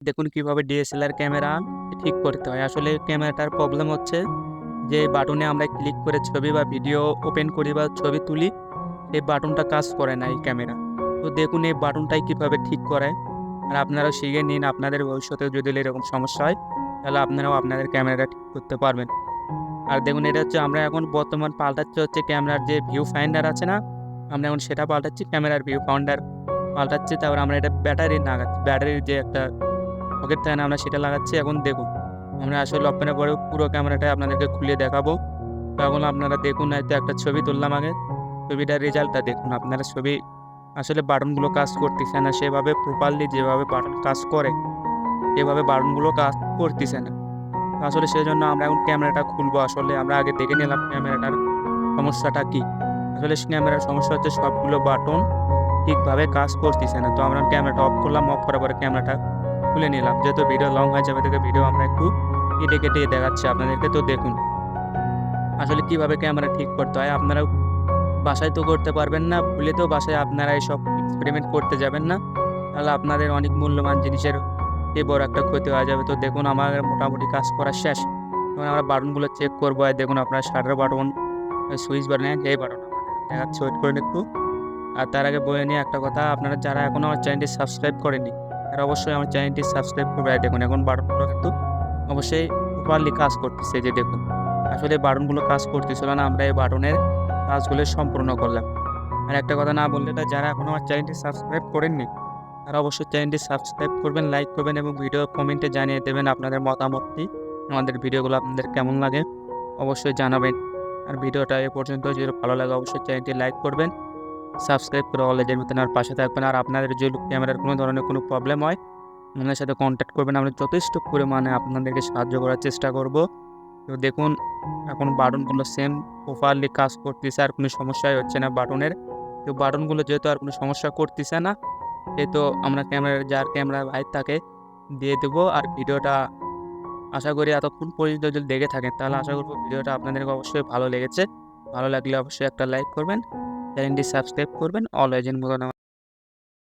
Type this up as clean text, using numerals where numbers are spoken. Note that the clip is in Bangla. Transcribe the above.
দেখুন কিভাবে ডিএসএলআর ক্যামেরা ঠিক করতে হয়। আসলে ক্যামেরাটার প্রবলেম হচ্ছে যে বাটনে আমরা ক্লিক করে ছবি বা ভিডিও ওপেন করি বা ছবি তুলি, এই বাটনটা কাজ করে না এই ক্যামেরা। তো দেখুন এই বাটনটাই কিভাবে ঠিক করে। আর আপনারাও শিখে নিন, আপনাদের ভবিষ্যতেও যদি এরকম সমস্যা হয় তাহলে আপনারাও আপনাদের ক্যামেরাটা ঠিক করতে পারবেন। আর দেখুন এটা হচ্ছে আমরা এখন বর্তমান পাল্টাচ্ছি হচ্ছে ক্যামেরার যে ভিউ ফাইন্ডার আছে না? আমরা এখন সেটা পাল্টাচ্ছি, ক্যামেরার ভিউ ফাইন্ডার পাল্টাচ্ছি। তারপর আমরা এটা ব্যাটারি লাগাচ্ছি। ব্যাটারির যে একটা সকেট থাকে না, আমরা সেটা লাগাচ্ছি। এখন দেখুন আমরা আসলে ওপেনের পরে পুরো ক্যামেরাটা আপনাদেরকে খুলে দেখাবো। তো এখন আপনারা দেখুন, হয়তো একটা ছবি তুললাম আগে। ছবিটার রেজাল্টটা দেখুন। আপনারা ছবি আসলে বাটনগুলো কাজ করতেছে না সেভাবে প্রপারলি, যেভাবে বাটন কাজ করে সেভাবে বাটনগুলো কাজ করতেছে না। তো আসলে সেজন্য আমরা এখন ক্যামেরাটা খুলবো। আসলে আমরা আগে দেখে নিলাম ক্যামেরাটার সমস্যাটা কী। আসলে ক্যামেরার সমস্যা হচ্ছে সবগুলো বাটন ঠিকভাবে কাজ করতেছে না। তো আমরা ক্যামেরাটা অফ করলাম, অফ করার পরে ক্যামেরাটা খুলে নিলাম। যেহেতু ভিডিও লং হয়ে যাবে দেখে ভিডিও আমরা একটু কেটে কেটে দেখাচ্ছি আপনাদেরকে। তো দেখুন আসলে কিভাবে ক্যামেরা ঠিক করতে হয়। আপনারাও বাসায় তো করতে পারবেন না, ভুলে তো বাসায় আপনারা এসব এক্সপেরিমেন্ট করতে যাবেন না। তাহলে আপনাদের অনেক মূল্যবান জিনিসের বড় একটা ক্ষতি হয়ে যাবে। তো দেখুন আমার মোটামুটি কাজ করা শেষ। এখন আমরা বাটনগুলো চেক করবো। আর দেখুন আপনার শাটার বাটন, সুইচ বাটন, এই বাটন আপনাদের দেখাচ্ছি, ওয়েট করুন একটু। আর তার আগে বলে নিয়ে একটা কথা, আপনারা যারা এখনও আমার চ্যানেলটি সাবস্ক্রাইব করেননি তারা অবশ্যই আমার চ্যানেলটি সাবস্ক্রাইব করবে। আর দেখুন এখন বাটনগুলো কিন্তু অবশ্যই প্রপারলি কাজ করতেছে। এই যে দেখুন আসলে বাটনগুলো কাজ করতেছিল না, আমরা এই বাটনের কাজগুলো সম্পূর্ণ করলাম। আর একটা কথা না বললে না, যারা এখনও আমার চ্যানেলটি সাবস্ক্রাইব করেননি তারা অবশ্যই চ্যানেলটি সাবস্ক্রাইব করবেন, লাইক করবেন এবং ভিডিও কমেন্টে জানিয়ে দেবেন আপনাদের মতামতটি। আমাদের ভিডিওগুলো আপনাদের কেমন লাগে অবশ্যই জানাবেন। আর ভিডিওটা এ পর্যন্ত যদি ভালো লাগে অবশ্যই চ্যানেলটি লাইক করবেন, সাবস্ক্রাইব করে অল এজের মতন আর পাশে থাকবেন। আর আপনাদের যদি ক্যামেরার কোনো ধরনের কোনো প্রবলেম হয় আমাদের সাথে কন্ট্যাক্ট করবেন, আমরা যথেষ্ট পরিমাণে আপনাদেরকে সাহায্য করার চেষ্টা করব। তো দেখুন এখন বাটনগুলো সেম প্রপারলি কাজ করতেছে, আর কোনো সমস্যাই হচ্ছে না বাটনের। তো বাটনগুলো যেহেতু আর কোনো সমস্যা করতেছে না, সেহেতু আমরা যার ক্যামেরা ভাই তাকে দিয়ে দেবো। আর ভিডিওটা আশা করি এতক্ষণ পর্যন্ত যদি দেখে থাকেন তাহলে আশা করব ভিডিওটা আপনাদেরকে অবশ্যই ভালো লেগেছে। ভালো লাগলে অবশ্যই একটা লাইক করবেন, চ্যানেলটি সাবস্ক্রাইব করবেন, অলওয়েজ এর মতন